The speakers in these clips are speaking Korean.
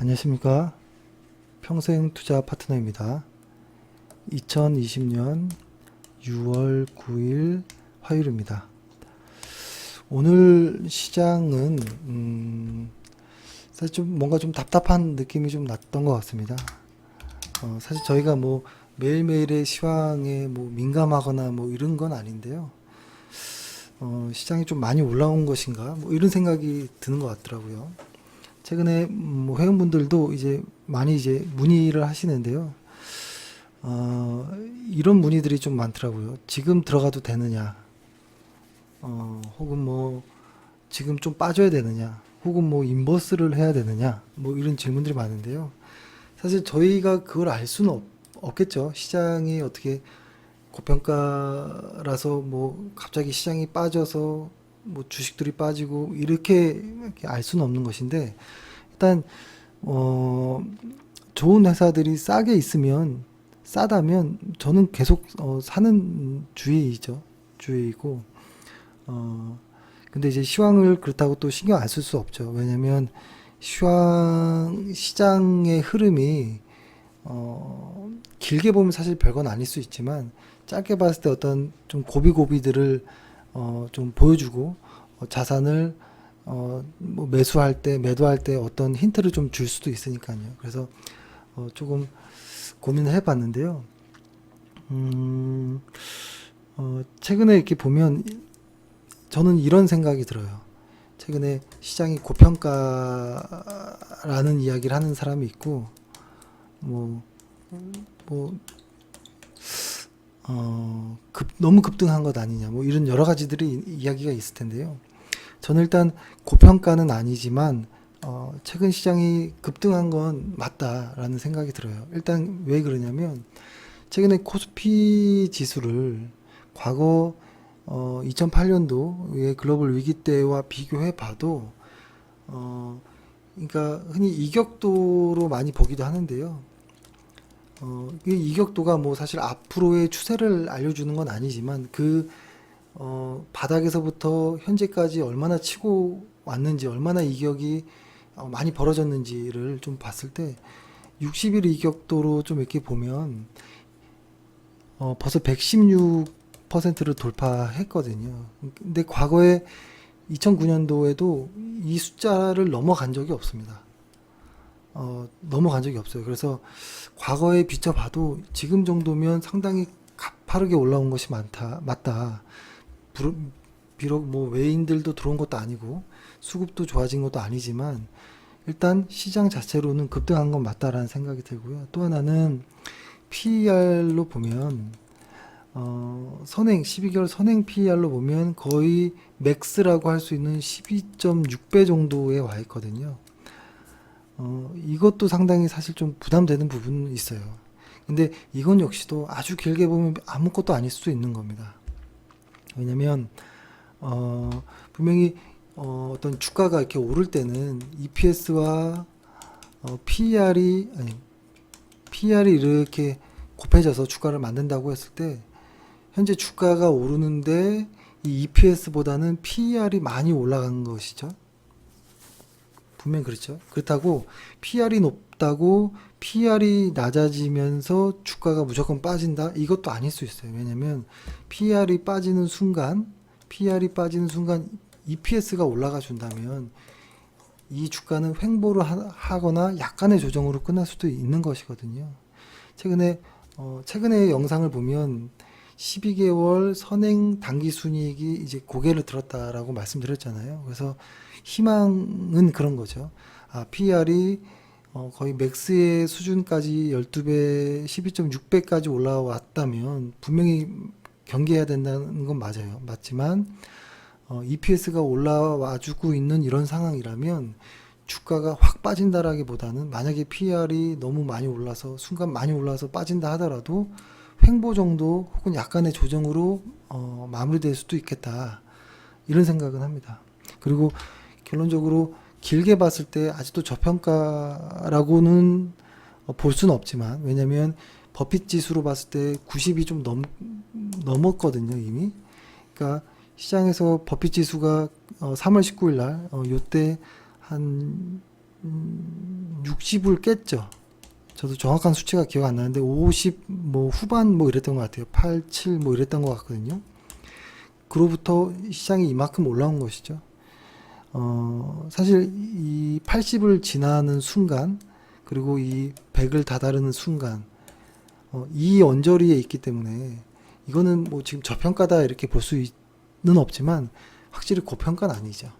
안녕하십니까. 평생 투자 파트너입니다. 2020년 6월 9일 화요일입니다. 오늘 시장은 사실 좀 뭔가 좀 답답한 느낌이 좀 났던 것 같습니다. 사실 저희가 뭐 매일매일의 시황에 뭐 민감하거나 뭐 이런 건 아닌데요. 시장이 좀 많이 올라온 것인가 뭐 이런 생각이 드는 것 같더라고요. 최근에 뭐 회원분들도 이제 많이 이제 문의를 하시는데요. 이런 문의들이 좀 많더라고요. 지금 들어가도 되느냐, 혹은 뭐 지금 좀 빠져야 되느냐, 혹은 뭐 인버스를 해야 되느냐, 뭐 이런 질문들이 많은데요. 사실 저희가 그걸 알 수는 없겠죠. 시장이 어떻게 고평가라서 뭐 갑자기 시장이 빠져서 뭐 주식들이 빠지고 이렇게 알 수는 없는 것인데, 일단 좋은 회사들이 싸게 있으면, 싸다면 저는 계속 사는 주의이죠. 주의이고, 근데 이제 시황을 그렇다고 또 신경 안 쓸 수 없죠. 왜냐면 시장의 흐름이 길게 보면 사실 별건 아닐 수 있지만, 짧게 봤을 때 어떤 좀 고비고비들을 좀 보여주고, 자산을 뭐 매수할 때, 매도할 때 어떤 힌트를 좀 줄 수도 있으니까요. 그래서 조금 고민을 해봤는데요. 최근에 이렇게 보면 저는 이런 생각이 들어요. 최근에 시장이 고평가라는 이야기를 하는 사람이 있고, 뭐, 뭐, 너무 급등한 것 아니냐, 뭐 이런 여러 가지들이 이야기가 있을 텐데요. 저는 일단 고평가는 아니지만 최근 시장이 급등한 건 맞다라는 생각이 들어요. 일단 왜 그러냐면 최근에 코스피 지수를 과거 2008년도의 글로벌 위기 때와 비교해 봐도 그러니까 흔히 이격도로 많이 보기도 하는데요. 이 이격도가 뭐 사실 앞으로의 추세를 알려주는 건 아니지만 바닥에서부터 현재까지 얼마나 치고 왔는지, 얼마나 이격이 많이 벌어졌는지를 좀 봤을 때 60일 이격도로 좀 이렇게 보면 벌써 116%를 돌파했거든요. 근데 과거에 2009년도에도 이 숫자를 넘어간 적이 없습니다. 넘어간 적이 없어요. 그래서 과거에 비춰봐도 지금 정도면 상당히 가파르게 올라온 것이 맞다. 비록 뭐 외인들도 들어온 것도 아니고 수급도 좋아진 것도 아니지만 일단 시장 자체로는 급등한 건 맞다라는 생각이 들고요. 또 하나는 PER로 보면 선행 12개월 선행 PER로 보면 거의 맥스라고 할 수 있는 12.6배 정도에 와 있거든요. 이것도 상당히 사실 좀 부담되는 부분은 있어요. 근데 이건 역시도 아주 길게 보면 아무것도 아닐 수도 있는 겁니다. 왜냐면 분명히 어떤 주가가 이렇게 오를 때는 EPS와 PER이 이렇게 곱해져서 주가를 만든다고 했을 때 현재 주가가 오르는데 이 EPS보다는 PER이 많이 올라간 것이죠. 분명히 그렇죠. 그렇다고 PR이 높다고 PR이 낮아지면서 주가가 무조건 빠진다? 이것도 아닐 수 있어요. 왜냐면 PR이 빠지는 순간 EPS가 올라가 준다면 이 주가는 횡보를 하거나 약간의 조정으로 끝날 수도 있는 것이거든요. 최근에 영상을 보면 12개월 선행 단기 순이익이 이제 고개를 들었다라고 말씀드렸잖아요. 그래서 희망은 그런 거죠. PR이 거의 맥스의 수준까지 12배, 12.6배까지 올라왔다면 분명히 경계해야 된다는 건 맞아요. 맞지만 EPS가 올라와주고 있는 이런 상황이라면 주가가 확 빠진다라기보다는 만약에 PR이 너무 많이 올라서 순간 많이 올라서 빠진다 하더라도 횡보 정도 혹은 약간의 조정으로 마무리될 수도 있겠다. 이런 생각은 합니다. 그리고 결론적으로 길게 봤을 때 아직도 저평가라고는 볼 수는 없지만, 왜냐면 버핏 지수로 봤을 때 90이 좀 넘었거든요, 이미. 그러니까 시장에서 버핏 지수가 3월 19일 날 요때 한 60을 깼죠. 저도 정확한 수치가 기억 안 나는데 50 뭐 후반 뭐 이랬던 것 같아요. 8, 7 뭐 이랬던 것 같거든요. 그로부터 시장이 이만큼 올라온 것이죠. 사실 이 80을 지나는 순간, 그리고 이 100을 다다르는 순간, 이 언저리에 있기 때문에 이거는 뭐 지금 저평가다 이렇게 볼 수는 없지만 확실히 고평가는 아니죠.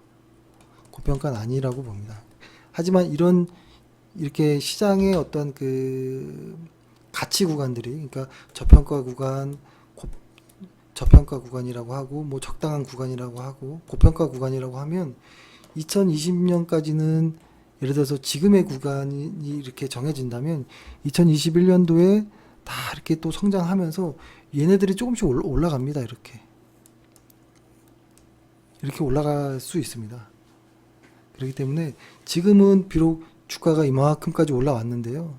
고평가는 아니라고 봅니다. 하지만 이렇게 시장의 어떤 그 가치 구간들이, 그러니까 저평가 구간, 저평가 구간이라고 하고, 뭐 적당한 구간이라고 하고, 고평가 구간이라고 하면 2020년까지는 예를 들어서 지금의 구간이 이렇게 정해진다면 2021년도에 다 이렇게 또 성장하면서 얘네들이 조금씩 올라갑니다. 이렇게 올라갈 수 있습니다. 그렇기 때문에 지금은 비록 주가가 이만큼까지 올라왔는데요.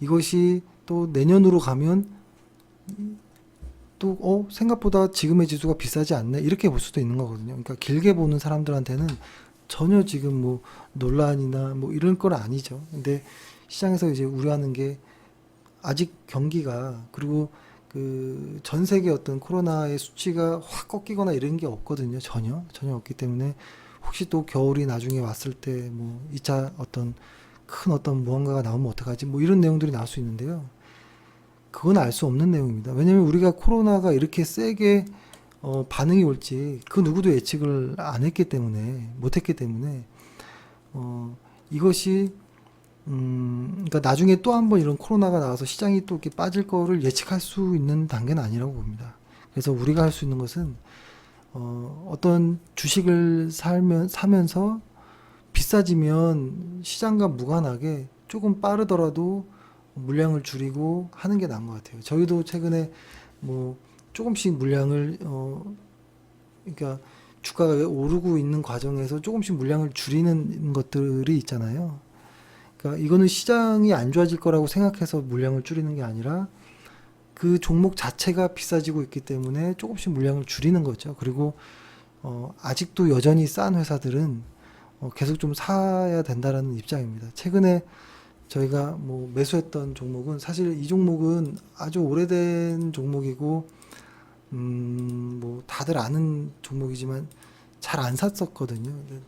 이것이 또 내년으로 가면 또 생각보다 지금의 지수가 비싸지 않네, 이렇게 볼 수도 있는 거거든요. 그러니까 길게 보는 사람들한테는 전혀 지금 뭐 논란이나 뭐 이런 건 아니죠. 근데 시장에서 이제 우려하는 게 아직 경기가, 그리고 그 전 세계 어떤 코로나의 수치가 확 꺾이거나 이런 게 없거든요. 전혀 없기 때문에 혹시 또 겨울이 나중에 왔을 때 뭐 2차 어떤 큰 어떤 무언가가 나오면 어떡하지, 뭐 이런 내용들이 나올 수 있는데요. 그건 알 수 없는 내용입니다. 왜냐면 우리가 코로나가 이렇게 세게 반응이 올지 그 누구도 예측을 안 했기 때문에, 못 했기 때문에 이것이 그러니까 나중에 또 한번 이런 코로나가 나와서 시장이 또 이렇게 빠질 거를 예측할 수 있는 단계는 아니라고 봅니다. 그래서 우리가 할 수 있는 것은 어떤 주식을 사면서 비싸지면 시장과 무관하게 조금 빠르더라도 물량을 줄이고 하는 게 나은 것 같아요. 저희도 최근에 뭐 조금씩 물량을 그러니까 주가가 오르고 있는 과정에서 조금씩 물량을 줄이는 것들이 있잖아요. 그러니까 이거는 시장이 안 좋아질 거라고 생각해서 물량을 줄이는 게 아니라 그 종목 자체가 비싸지고 있기 때문에 조금씩 물량을 줄이는 거죠. 그리고 아직도 여전히 싼 회사들은 계속 좀 사야 된다라는 입장입니다. 최근에 저희가 뭐 매수했던 종목은, 사실 이 종목은 아주 오래된 종목이고 뭐 다들 아는 종목이지만 잘 안 샀었거든요. 근데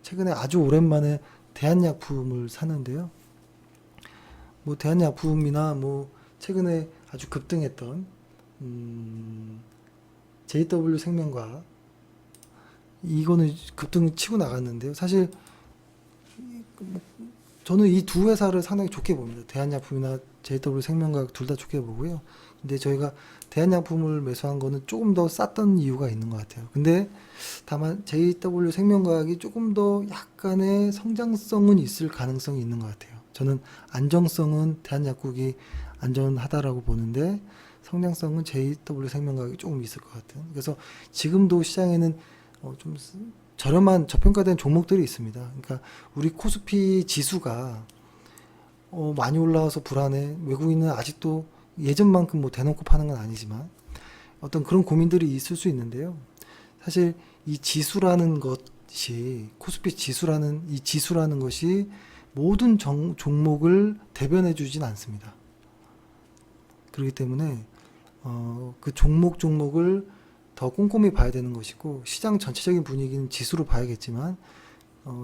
최근에 아주 오랜만에 대한약품을 샀는데요. 뭐 대한약품이나 뭐 최근에 아주 급등했던 JW생명과학, 이거는 급등 치고 나갔는데요. 사실 저는 이 두 회사를 상당히 좋게 봅니다. 대한약품이나 JW생명과학 둘 다 좋게 보고요. 근데 저희가 대한약품을 매수한 거는 조금 더 쌌던 이유가 있는 것 같아요. 근데 다만 JW생명과학이 조금 더 약간의 성장성은 있을 가능성이 있는 것 같아요. 저는 안정성은 대한약국이 안전하다라고 보는데 성장성은 JW생명과학이 조금 있을 것 같아요. 그래서 지금도 시장에는 좀 저렴한 저평가된 종목들이 있습니다. 그러니까 우리 코스피 지수가 많이 올라와서 불안해, 외국인은 아직도 예전만큼 뭐 대놓고 파는 건 아니지만 어떤 그런 고민들이 있을 수 있는데요. 사실 이 지수라는 것이, 코스피 지수라는 이 지수라는 것이 모든 종목을 대변해 주진 않습니다. 그렇기 때문에 그 종목을 더 꼼꼼히 봐야 되는 것이고, 시장 전체적인 분위기는 지수로 봐야겠지만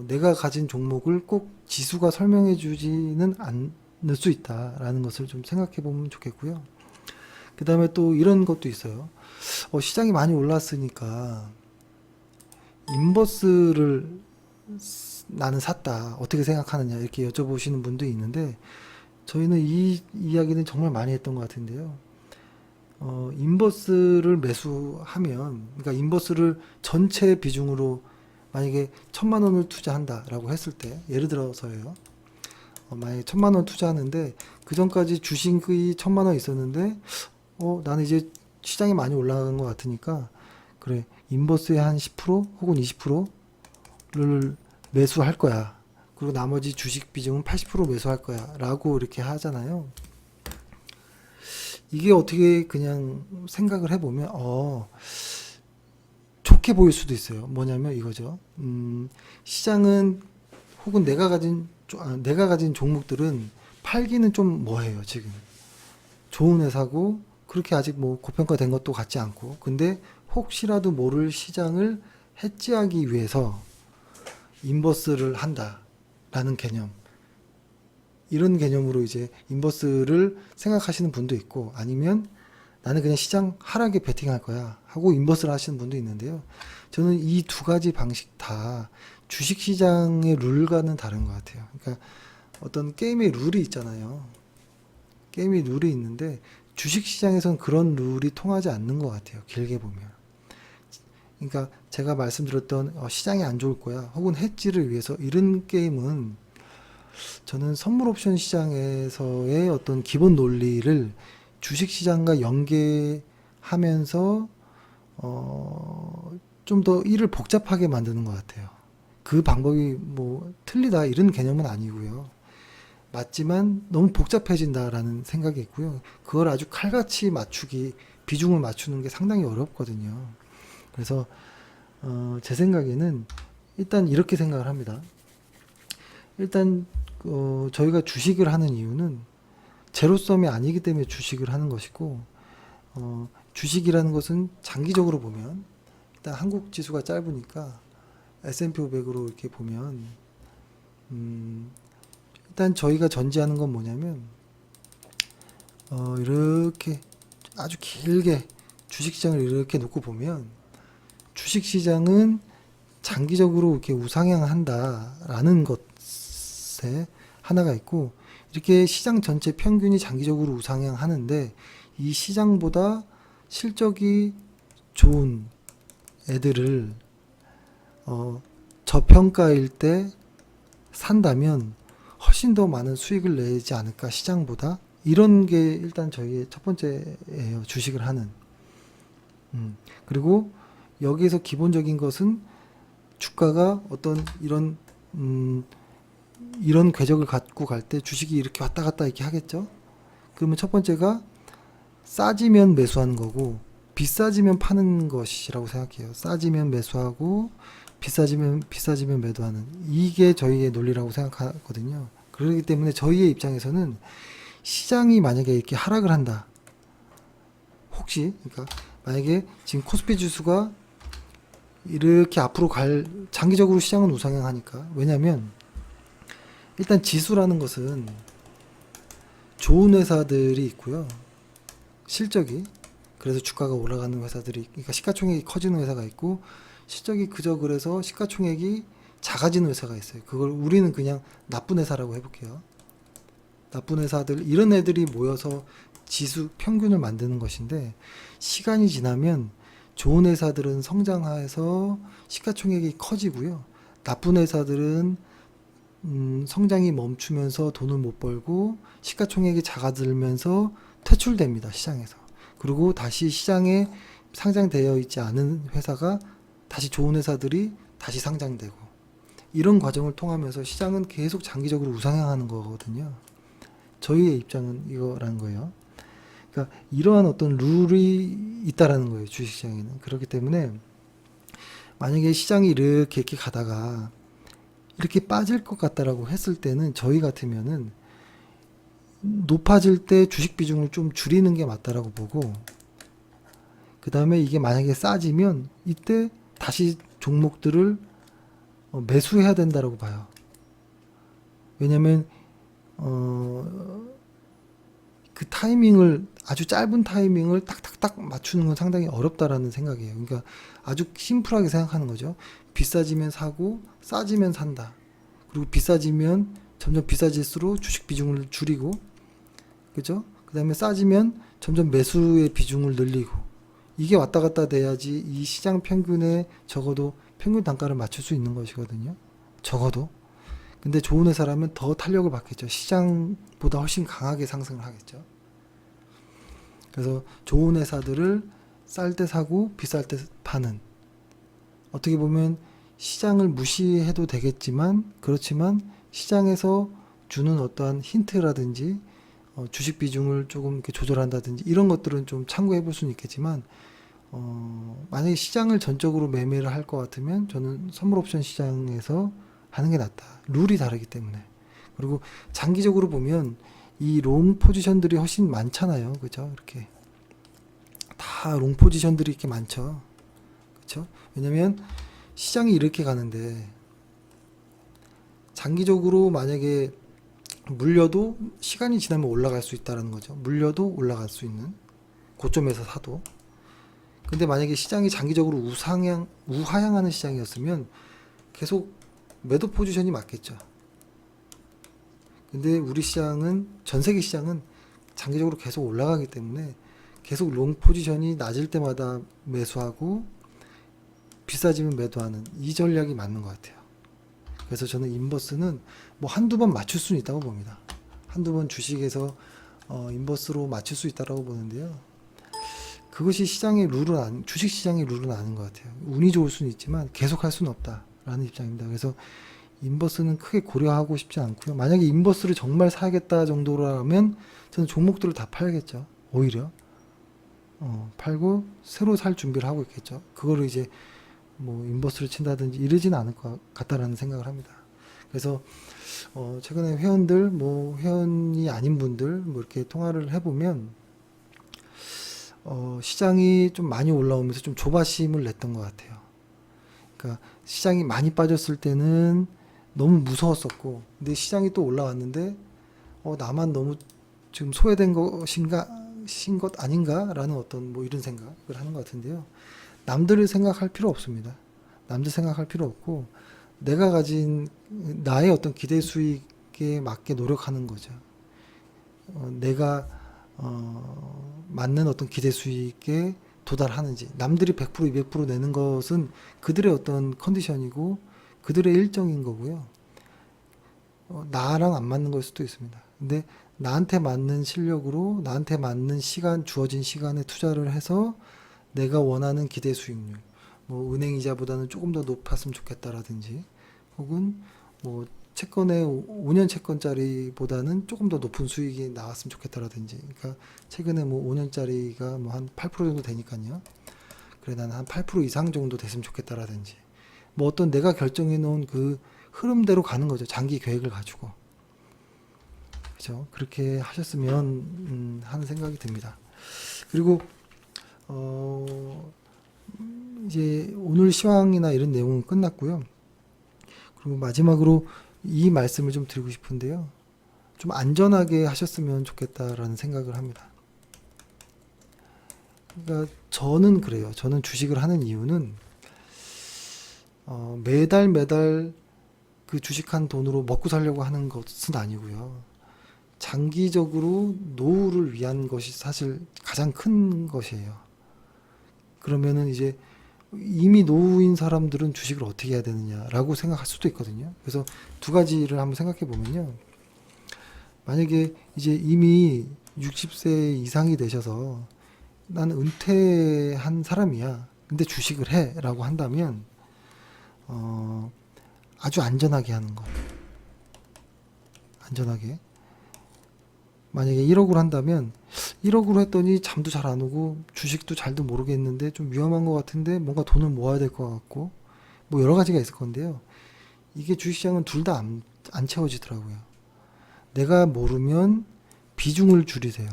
내가 가진 종목을 꼭 지수가 설명해 주지는 않을 수 있다라는 것을 좀 생각해 보면 좋겠고요. 그 다음에 또 이런 것도 있어요. 시장이 많이 올랐으니까 인버스를 나는 샀다, 어떻게 생각하느냐, 이렇게 여쭤보시는 분도 있는데 저희는 이 이야기는 정말 많이 했던 것 같은데요. 인버스를 매수하면, 그러니까 인버스를 전체 비중으로 만약에 1,000만 원을 투자한다라고 했을 때, 예를 들어서예요. 만약에 1,000만 원 투자하는데 그 전까지 주식이 1,000만 원 있었는데 나는 이제 시장이 많이 올라간 것 같으니까 그래, 인버스의 한 10% 혹은 20%를 매수할 거야. 그리고 나머지 주식 비중은 80% 매수할 거야 라고 이렇게 하잖아요. 이게 어떻게 그냥 생각을 해보면 좋게 보일 수도 있어요. 뭐냐면 이거죠. 시장은, 혹은 내가 가진 내가 가진 종목들은 팔기는 좀 뭐해요, 지금. 좋은 회사고, 그렇게 아직 뭐 고평가된 것도 같지 않고. 근데 혹시라도 모를 시장을 해지하기 위해서 인버스를 한다라는 개념. 이런 개념으로 이제 인버스를 생각하시는 분도 있고, 아니면 나는 그냥 시장 하락에 베팅할 거야 하고 인버스를 하시는 분도 있는데요. 저는 이 두 가지 방식 다 주식시장의 룰과는 다른 것 같아요. 그러니까 어떤 게임의 룰이 있잖아요. 게임의 룰이 있는데 주식시장에서는 그런 룰이 통하지 않는 것 같아요. 길게 보면. 그러니까 제가 말씀드렸던 시장이 안 좋을 거야 혹은 해지를 위해서 이런 게임은 저는 선물 옵션 시장에서의 어떤 기본 논리를 주식시장과 연계하면서 좀 더 일을 복잡하게 만드는 것 같아요. 그 방법이 뭐 틀리다 이런 개념은 아니고요. 맞지만 너무 복잡해진다라는 생각이 있고요. 그걸 아주 칼같이 비중을 맞추는 게 상당히 어렵거든요. 그래서 제 생각에는 일단 이렇게 생각을 합니다. 일단 저희가 주식을 하는 이유는 제로섬이 아니기 때문에 주식을 하는 것이고, 주식이라는 것은 장기적으로 보면 일단 한국 지수가 짧으니까 S&P 500으로 이렇게 보면 일단 저희가 전제하는 건 뭐냐면 이렇게 아주 길게 주식시장을 이렇게 놓고 보면 주식시장은 장기적으로 이렇게 우상향한다라는 것에 하나가 있고, 이렇게 시장 전체 평균이 장기적으로 우상향하는데 이 시장보다 실적이 좋은 애들을 저평가일 때 산다면 훨씬 더 많은 수익을 내지 않을까, 시장보다. 이런 게 일단 저희의 첫 번째예요, 주식을 하는. 그리고 여기에서 기본적인 것은 주가가 어떤 이런 궤적을 갖고 갈 때 주식이 이렇게 왔다 갔다 이렇게 하겠죠. 그러면 첫 번째가 싸지면 매수하는 거고 비싸지면 파는 것이라고 생각해요. 싸지면 매수하고 비싸지면 매도하는, 이게 저희의 논리라고 생각하거든요. 그렇기 때문에 저희의 입장에서는 시장이 만약에 이렇게 하락을 한다, 혹시 그러니까 만약에 지금 코스피 지수가 이렇게 앞으로 장기적으로 시장은 우상향하니까. 왜냐면 일단 지수라는 것은 좋은 회사들이 있고요, 실적이. 그래서 주가가 올라가는 회사들이, 그러니까 시가총액이 커지는 회사가 있고, 실적이 그저 그래서 시가총액이 작아지는 회사가 있어요. 그걸 우리는 그냥 나쁜 회사라고 해볼게요. 나쁜 회사들, 이런 애들이 모여서 지수 평균을 만드는 것인데, 시간이 지나면 좋은 회사들은 성장해서 시가총액이 커지고요, 나쁜 회사들은 성장이 멈추면서 돈을 못 벌고 시가총액이 작아들면서 퇴출됩니다, 시장에서. 그리고 다시 시장에 상장되어 있지 않은 회사가, 다시 좋은 회사들이 다시 상장되고, 이런 과정을 통하면서 시장은 계속 장기적으로 우상향하는 거거든요. 저희의 입장은 이거라는 거예요. 그러니까 이러한 어떤 룰이 있다라는 거예요, 주식시장에는. 그렇기 때문에 만약에 시장이 이렇게 가다가 이렇게 빠질 것 같다라고 했을 때는 저희 같으면은 높아질 때 주식 비중을 좀 줄이는 게 맞다라고 보고, 그 다음에 이게 만약에 싸지면 이때 다시 종목들을 매수해야 된다라고 봐요. 왜냐면 그 타이밍을, 아주 짧은 타이밍을 딱딱딱 맞추는 건 상당히 어렵다라는 생각이에요. 그러니까 아주 심플하게 생각하는 거죠. 비싸지면 사고 싸지면 산다. 그리고 비싸지면 점점 비싸질수록 주식 비중을 줄이고, 그죠? 그 다음에 싸지면 점점 매수의 비중을 늘리고, 이게 왔다 갔다 돼야지 이 시장 평균에 적어도 평균 단가를 맞출 수 있는 것이거든요, 적어도. 근데 좋은 회사라면 더 탄력을 받겠죠. 시장보다 훨씬 강하게 상승을 하겠죠. 그래서 좋은 회사들을 쌀 때 사고 비쌀 때 파는, 어떻게 보면 시장을 무시해도 되겠지만, 그렇지만 시장에서 주는 어떠한 힌트라든지 주식 비중을 조금 이렇게 조절한다든지 이런 것들은 좀 참고해 볼 수는 있겠지만, 만약에 시장을 전적으로 매매를 할 것 같으면 저는 선물 옵션 시장에서 하는 게 낫다. 룰이 다르기 때문에. 그리고 장기적으로 보면 이 롱 포지션들이 훨씬 많잖아요. 그죠? 이렇게 다 롱 포지션들이 이렇게 많죠. 그렇죠? 왜냐면 시장이 이렇게 가는데 장기적으로 만약에 물려도 시간이 지나면 올라갈 수 있다는 거죠. 물려도 올라갈 수 있는 고점에서 사도. 근데 만약에 시장이 장기적으로 우하향하는 시장이었으면 계속 매도 포지션이 맞겠죠. 근데 우리 시장은, 전 세계 시장은 장기적으로 계속 올라가기 때문에 계속 롱 포지션이 낮을 때마다 매수하고 비싸지면 매도하는 이 전략이 맞는 것 같아요. 그래서 저는 인버스는 뭐 한두 번 맞출 수는 있다고 봅니다. 한두 번 주식에서 인버스로 맞출 수 있다고 보는데요. 그것이 시장의 룰은 주식 시장의 룰은 아닌 것 같아요. 운이 좋을 수는 있지만 계속 할 수는 없다라는 입장입니다. 그래서 인버스는 크게 고려하고 싶지 않고요. 만약에 인버스를 정말 사야겠다 정도라면 저는 종목들을 다 팔겠죠. 오히려 팔고 새로 살 준비를 하고 있겠죠. 그거를 이제 뭐 인버스를 친다든지 이러진 않을 것 같다라는 생각을 합니다. 그래서 최근에 회원들, 뭐 회원이 아닌 분들 뭐 이렇게 통화를 해보면 시장이 좀 많이 올라오면서 좀 조바심을 냈던 것 같아요. 그러니까 시장이 많이 빠졌을 때는 너무 무서웠었고, 근데 시장이 또 올라왔는데 나만 너무 지금 소외된 것 아닌가라는 어떤 뭐 이런 생각을 하는 것 같은데요. 남들을 생각할 필요 없습니다. 남들 생각할 필요 없고 내가 가진 나의 어떤 기대 수익에 맞게 노력하는 거죠. 내가 맞는 어떤 기대 수익에 도달하는지. 남들이 100% 200% 내는 것은 그들의 어떤 컨디션이고 그들의 일정인 거고요. 나랑 안 맞는 걸 수도 있습니다. 근데 나한테 맞는 실력으로 나한테 맞는 시간, 주어진 시간에 투자를 해서 내가 원하는 기대 수익률, 뭐 은행 이자보다는 조금 더 높았으면 좋겠다라든지, 혹은 뭐 채권에 5년 채권짜리보다는 조금 더 높은 수익이 나왔으면 좋겠다라든지. 그러니까 최근에 뭐 5년짜리가 뭐 한 8% 정도 되니까요. 그래 나는 한 8% 이상 정도 됐으면 좋겠다라든지. 뭐 어떤 내가 결정해 놓은 그 흐름대로 가는 거죠. 장기 계획을 가지고. 그죠? 그렇게 하셨으면 하는 생각이 듭니다. 그리고 이제 오늘 시황이나 이런 내용은 끝났고요. 그리고 마지막으로 이 말씀을 좀 드리고 싶은데요. 좀 안전하게 하셨으면 좋겠다라는 생각을 합니다. 그러니까 저는 그래요. 저는 주식을 하는 이유는 매달 그 주식한 돈으로 먹고 살려고 하는 것은 아니고요. 장기적으로 노후를 위한 것이 사실 가장 큰 것이에요. 그러면은 이제 이미 노후인 사람들은 주식을 어떻게 해야 되느냐라고 생각할 수도 있거든요. 그래서 두 가지를 한번 생각해 보면요. 만약에 이제 이미 60세 이상이 되셔서 나는 은퇴한 사람이야. 근데 주식을 해. 라고 한다면, 아주 안전하게 하는 것. 안전하게. 만약에 1억으로 한다면 1억으로 했더니 잠도 잘 안 오고 주식도 잘도 모르겠는데 좀 위험한 것 같은데 뭔가 돈을 모아야 될 것 같고 뭐 여러 가지가 있을 건데요. 이게 주식시장은 둘 다 안 채워지더라고요. 내가 모르면 비중을 줄이세요.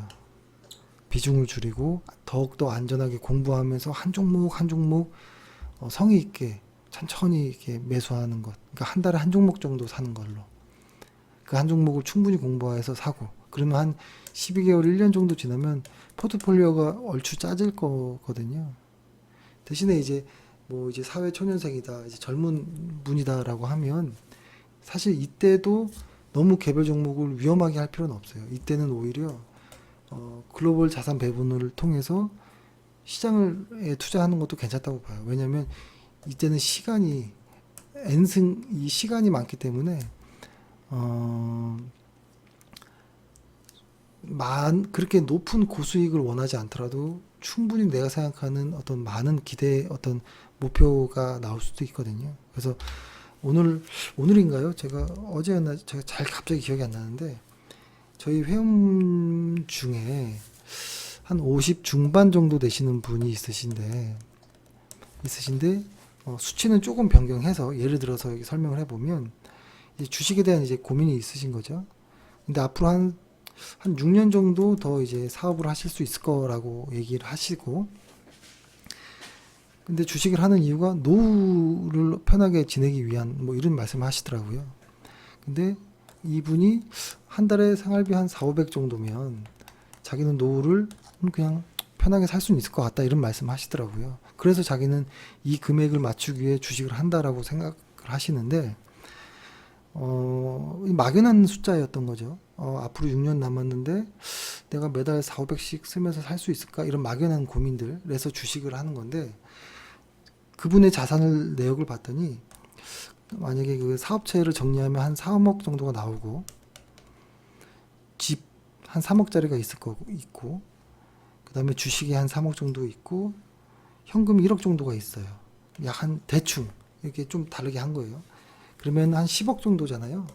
비중을 줄이고 더욱더 안전하게 공부하면서 한 종목 한 종목 성의 있게 천천히 이렇게 매수하는 것. 그러니까 한 달에 한 종목 정도 사는 걸로. 그 한 종목을 충분히 공부해서 사고 그러면 한 12개월, 1년 정도 지나면 포트폴리오가 얼추 짜질 거거든요. 대신에 이제 뭐 이제 사회 초년생이다, 이제 젊은 분이다라고 하면 사실 이때도 너무 개별 종목을 위험하게 할 필요는 없어요. 이때는 오히려 글로벌 자산 배분을 통해서 시장에 투자하는 것도 괜찮다고 봐요. 왜냐하면 이때는 이 시간이 많기 때문에 그렇게 높은 고수익을 원하지 않더라도 충분히 내가 생각하는 어떤 많은 기대, 어떤 목표가 나올 수도 있거든요. 그래서 오늘인가요? 제가 어제였나? 제가 잘 갑자기 기억이 안 나는데, 저희 회원 중에 한 50 중반 정도 되시는 분이 있으신데, 수치는 조금 변경해서 예를 들어서 설명을 해보면, 이제 주식에 대한 이제 고민이 있으신 거죠. 근데 앞으로 한 6년 정도 더 이제 사업을 하실 수 있을 거라고 얘기를 하시고, 근데 주식을 하는 이유가 노후를 편하게 지내기 위한 뭐 이런 말씀을 하시더라고요. 근데 이분이 한 달에 생활비 한 4, 500 정도면 자기는 노후를 그냥 편하게 살 수는 있을 것 같다 이런 말씀을 하시더라고요. 그래서 자기는 이 금액을 맞추기 위해 주식을 한다라고 생각을 하시는데 막연한 숫자였던 거죠. 앞으로 6년 남았는데 내가 매달 4, 500씩 쓰면서 살 수 있을까 이런 막연한 고민들에서 주식을 하는 건데, 그분의 자산을 내역을 봤더니 만약에 그 사업체를 정리하면 한 3억 정도가 나오고, 집 한 3억짜리가 있을 거고 있고, 그다음에 주식이 한 3억 정도 있고, 현금 1억 정도가 있어요. 약 한 대충 이렇게 좀 다르게 한 거예요. 그러면 한 10억 정도잖아요.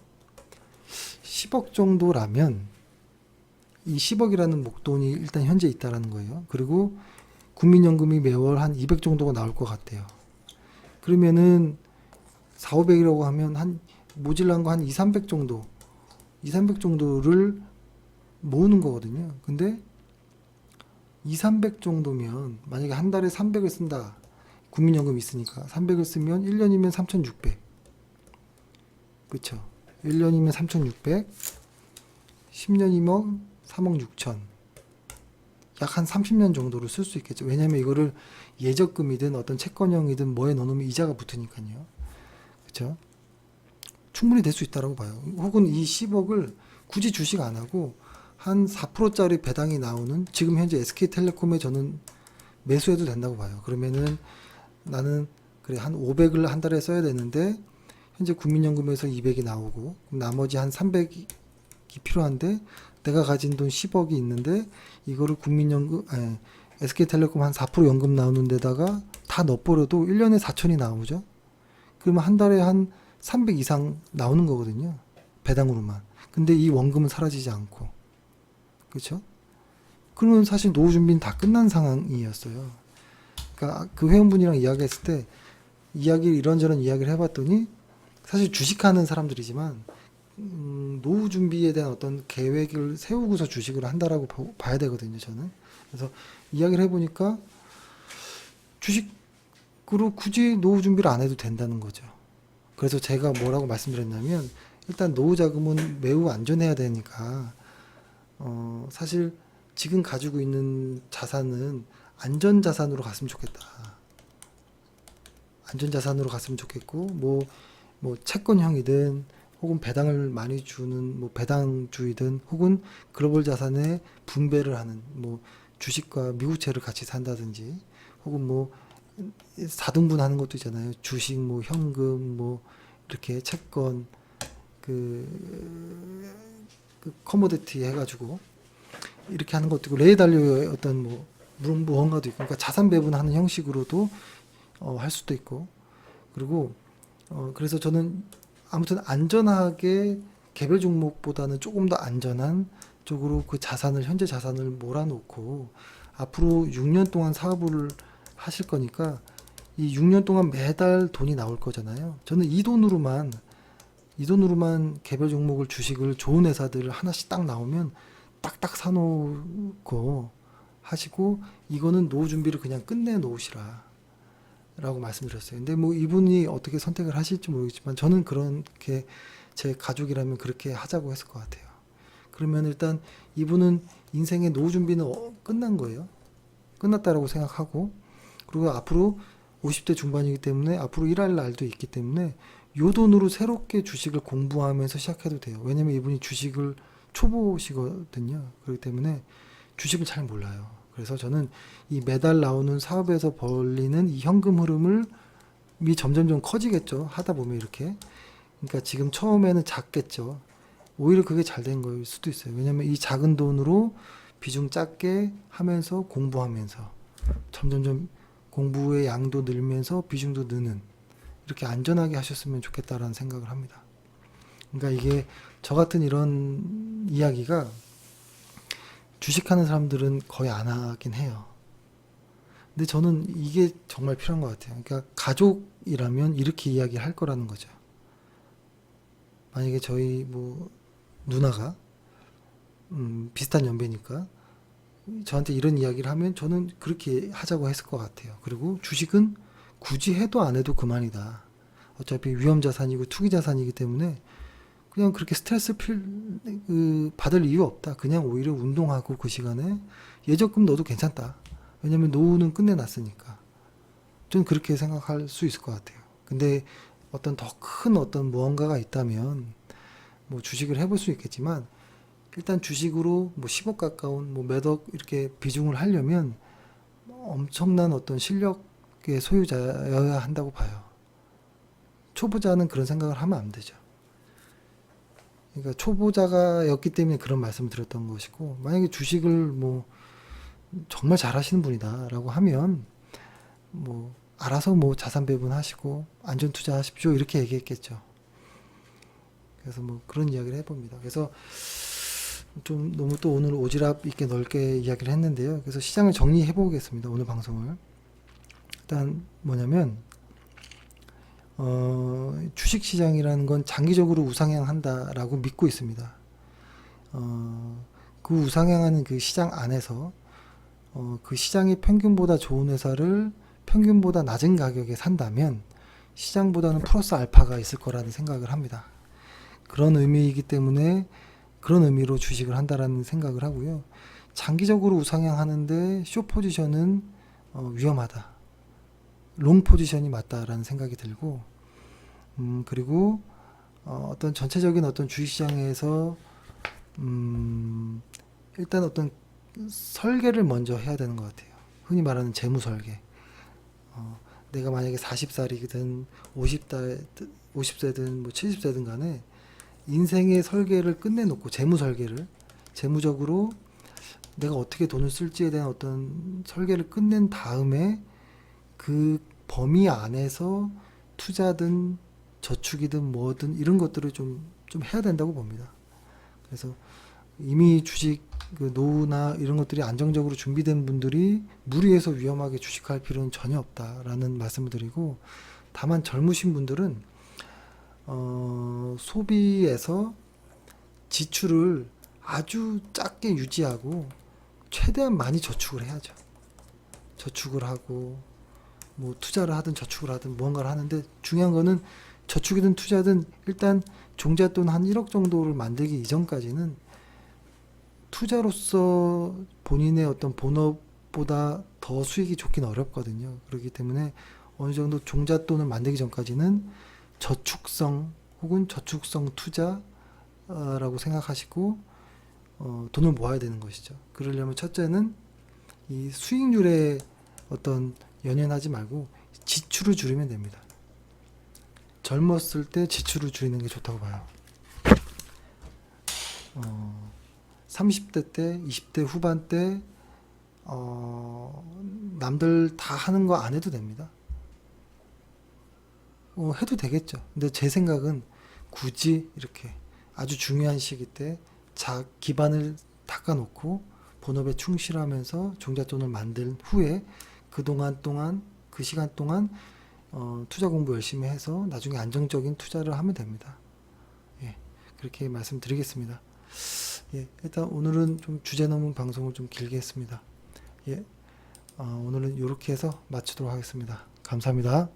10억 정도라면 이 10억이라는 목돈이 일단 현재 있다라는 거예요. 그리고 국민연금이 매월 한 200 정도가 나올 것 같아요. 그러면은 4, 500이라고 하면 한 모질란 거 한 2, 300 정도, 2, 300 정도를 모으는 거거든요. 근데 2, 300 정도면 만약에 한 달에 300을 쓴다. 국민연금 있으니까 300을 쓰면 1년이면 3,600. 그쵸? 1년이면 3,600, 10년이면 3억 6천. 약 한 30년 정도로 쓸 수 있겠죠. 왜냐면 이거를 예적금이든 어떤 채권형이든 뭐에 넣어놓으면 이자가 붙으니까요. 그쵸? 충분히 될 수 있다고 봐요. 혹은 이 10억을 굳이 주식 안 하고 한 4%짜리 배당이 나오는, 지금 현재 SK텔레콤에 저는 매수해도 된다고 봐요. 그러면은 나는 그래 한 500을 한 달에 써야 되는데 현재 국민연금에서 200이 나오고 나머지 한 300이 필요한데 내가 가진 돈 10억이 있는데 이거를 국민연금 SK텔레콤 한 4% 연금 나오는 데다가 다 넣어버려도 1년에 4천이 나오죠. 그러면 한 달에 한 300 이상 나오는 거거든요. 배당으로만. 근데 이 원금은 사라지지 않고. 그렇죠? 그러면 사실 노후 준비는 다 끝난 상황이었어요. 그러니까 그 회원분이랑 이야기했을 때 이런저런 이야기를 해봤더니 사실 주식하는 사람들이지만 노후 준비에 대한 어떤 계획을 세우고서 주식을 한다라고 봐야 되거든요, 저는. 그래서 이야기를 해보니까 주식으로 굳이 노후 준비를 안 해도 된다는 거죠. 그래서 제가 뭐라고 말씀드렸냐면 일단 노후 자금은 매우 안전해야 되니까 사실 지금 가지고 있는 자산은 안전 자산으로 갔으면 좋겠다. 안전 자산으로 갔으면 좋겠고 뭐 채권형이든 혹은 배당을 많이 주는 뭐 배당주이든 혹은 글로벌 자산에 분배를 하는 뭐 주식과 미국채를 같이 산다든지 혹은 뭐 4등분 하는 것도 있잖아요. 주식 뭐 현금 뭐 이렇게 채권 그 커모디티 해가지고 이렇게 하는 것도 있고 레이달류의 어떤 뭐 무언가도 있고, 그러니까 자산 배분하는 형식으로도 할 수도 있고, 그리고 그래서 저는 아무튼 안전하게 개별 종목보다는 조금 더 안전한 쪽으로 그 자산을 현재 자산을 몰아놓고 앞으로 6년 동안 사업을 하실 거니까 이 6년 동안 매달 돈이 나올 거잖아요. 저는 이 돈으로만 개별 종목을 주식을 좋은 회사들을 하나씩 딱 나오면 딱딱 사놓고 하시고 이거는 노후 준비를 그냥 끝내 놓으시라 라고 말씀드렸어요. 근데 뭐 이분이 어떻게 선택을 하실지 모르겠지만 저는 그렇게 제 가족이라면 그렇게 하자고 했을 것 같아요. 그러면 일단 이분은 인생의 노후 준비는 끝난 거예요. 끝났다라고 생각하고, 그리고 앞으로 50대 중반이기 때문에 앞으로 일할 날도 있기 때문에 요 돈으로 새롭게 주식을 공부하면서 시작해도 돼요. 왜냐면 이분이 주식을 초보시거든요. 그렇기 때문에 주식을 잘 몰라요. 그래서 저는 이 매달 나오는 사업에서 벌리는 이 현금 흐름을 점점 커지겠죠. 하다 보면 이렇게. 그러니까 지금 처음에는 작겠죠. 오히려 그게 잘 된 거일 수도 있어요. 왜냐면 이 작은 돈으로 비중 작게 하면서 공부하면서 점점점 공부의 양도 늘면서 비중도 느는, 이렇게 안전하게 하셨으면 좋겠다라는 생각을 합니다. 그러니까 이게 저 같은 이런 이야기가 주식하는 사람들은 거의 안 하긴 해요. 근데 저는 이게 정말 필요한 것 같아요. 그러니까 가족이라면 이렇게 이야기할 거라는 거죠. 만약에 저희 뭐 누나가 비슷한 연배니까 저한테 이런 이야기를 하면 저는 그렇게 하자고 했을 것 같아요. 그리고 주식은 굳이 해도 안 해도 그만이다. 어차피 위험자산이고 투기자산이기 때문에 그냥 그렇게 받을 이유 없다. 그냥 오히려 운동하고 그 시간에 예적금 넣어도 괜찮다. 왜냐면 노후는 끝내놨으니까. 저는 그렇게 생각할 수 있을 것 같아요. 근데 어떤 더 큰 어떤 무언가가 있다면 뭐 주식을 해볼 수 있겠지만 일단 주식으로 뭐 10억 가까운 뭐 몇 억 이렇게 비중을 하려면 엄청난 어떤 실력의 소유자여야 한다고 봐요. 초보자는 그런 생각을 하면 안 되죠. 그러니까 초보자가였기 때문에 그런 말씀을 드렸던 것이고, 만약에 주식을 뭐 정말 잘하시는 분이다라고 하면 뭐 알아서 뭐 자산 배분하시고 안전 투자하십시오 이렇게 얘기했겠죠. 그래서 뭐 그런 이야기를 해봅니다. 그래서 좀 너무 또 오늘 오지랖 있게 넓게 이야기를 했는데요. 그래서 시장을 정리해 보겠습니다. 오늘 방송을. 일단 뭐냐면 주식 시장이라는 건 장기적으로 우상향한다라고 믿고 있습니다. 그 우상향하는 그 시장 안에서 그 시장의 평균보다 좋은 회사를 평균보다 낮은 가격에 산다면 시장보다는 플러스 알파가 있을 거라는 생각을 합니다. 그런 의미이기 때문에 그런 의미로 주식을 한다라는 생각을 하고요. 장기적으로 우상향하는데 숏 포지션은 위험하다. 롱 포지션이 맞다라는 생각이 들고, 그리고 어떤 전체적인 어떤 주식시장에서 일단 어떤 설계를 먼저 해야 되는 것 같아요. 흔히 말하는 재무 설계. 내가 만약에 40살이든 50세든 뭐 70세든 간에 인생의 설계를 끝내놓고 재무 설계를 재무적으로 내가 어떻게 돈을 쓸지에 대한 어떤 설계를 끝낸 다음에 그 범위 안에서 투자든 저축이든 뭐든 이런 것들을 좀 해야 된다고 봅니다. 그래서 이미 주식 그 노후나 이런 것들이 안정적으로 준비된 분들이 무리해서 위험하게 주식할 필요는 전혀 없다라는 말씀을 드리고, 다만 젊으신 분들은 소비에서 지출을 아주 작게 유지하고 최대한 많이 저축을 해야죠. 저축을 하고 뭐 투자를 하든 저축을 하든 무언가를 하는데, 중요한 거는 저축이든 투자든 일단 종잣돈 한 1억 정도를 만들기 이전까지는 투자로서 본인의 어떤 본업보다 더 수익이 좋긴 어렵거든요. 그렇기 때문에 어느 정도 종잣돈을 만들기 전까지는 저축성 혹은 저축성 투자라고 생각하시고 돈을 모아야 되는 것이죠. 그러려면 첫째는 이 수익률에 어떤 연연하지 말고 지출을 줄이면 됩니다. 젊었을 때 지출을 줄이는 게 좋다고 봐요. 30대 때, 20대 후반 때 남들 다 하는 거 안 해도 됩니다. 해도 되겠죠. 근데 제 생각은 굳이 이렇게 아주 중요한 시기 때 기반을 닦아놓고 본업에 충실하면서 종잣돈을 만든 후에 그 시간 동안 투자 공부 열심히 해서 나중에 안정적인 투자를 하면 됩니다. 예, 그렇게 말씀드리겠습니다. 예, 일단 오늘은 좀 주제 넘은 방송을 좀 길게 했습니다. 예, 오늘은 이렇게 해서 마치도록 하겠습니다. 감사합니다.